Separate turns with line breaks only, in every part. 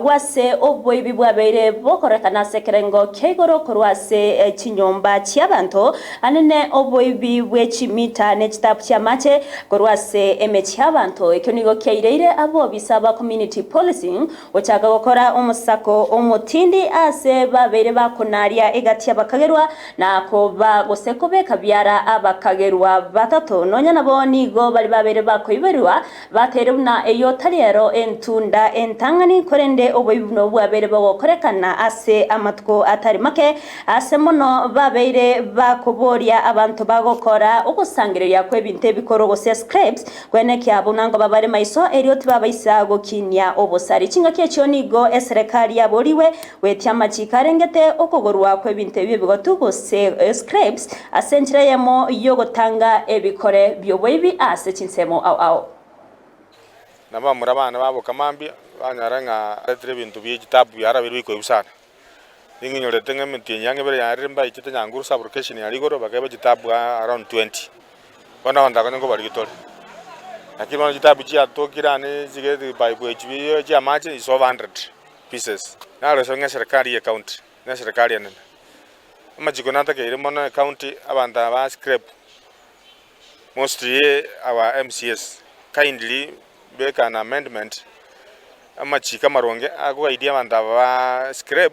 wase obwoibi bwabeire bokorekana sekerengo keigoro korwase chinyomba chiabantu anene obwoibi bwechimita nechitabu chiamache korwase emechiabantu ekyo nigo keireire abo bisaba community policing ochaga gukora omusako omutindi ase babeire bakunaria egati abakagerwa nako bagoseko bekabyara abakagerwa batatu nonya nabo nigo bali babeire bakoiberwa bateruna eyo taliero entunda entangani korende oboibuno bwabere bagokorekana ase amatuko atari make ase mono babeire bakoboria abantu bagokora ogusangireria kwebintu ebikoro gose scripts kwene kyabo nango babare maiso erioti babaisa gokinya obosari kinga kyekyo nigo eserikali yaboriwe wetia machikarengete okogorwa kwebintu ebibigotu gose scripts asenchire yemo yogotanga ebikore byoboibi ase chinsemo au
naba murabana babo kamambia banyaranga etre bintu by'igitabu yarabirwiko ibusana ninginyore tenge mutiyange bere yarimba ikite nyanguru sublocation yarigoro bakaba gitabu around 20 bana banda kango bari gitore akibona gitabu cya tokirane zigede bible HB cya match is over 100 pieces nalo songa serikali account na serikali yanene amajiko nataka ile mona county abanda ba scrap mostly our MCS kindly make an amendment amachika maronge ago idea banda ba scrap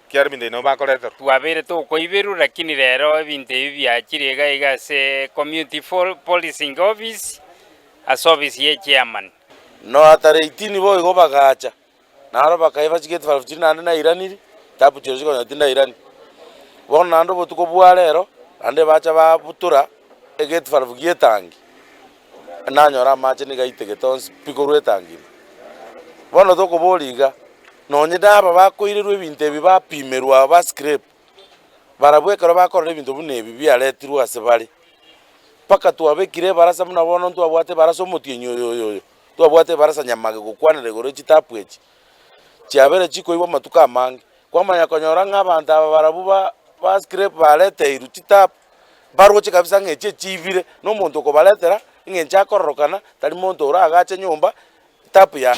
kyarbinde no bakoleta
twabere to koiberu lakini rero ebinte byakirega igase community policing office a service ye chairman
no atare 18 boy go bagacha naro bakaiba chigete 15 na iraniri tabu choziko natinda irani bona ndo botuko bwarero ande bacha ba butura egete 5 gietangi nanyora mache ni gaitegetons pikorwe tangi bono toko boliga nonye daba bakoirirwe ebintu ebi bapimerwa ba scrape barabwekero bakorera ebintu bunebi byaletirwa asebali paka twabekire barasa muna bono twabwate barasa omotienyo yoyo twabwate barasa nyamage gukwanire gore chitapu echi chiabere chikoibwa matuka amange kwamanya konyora ng'abantu aba barabu ba scrape baleteiru chitapu baroche kabisa ng'eche chibire no muntu ko baletera ng'encha kororokana tari muntu ora agache nyumba tapu ya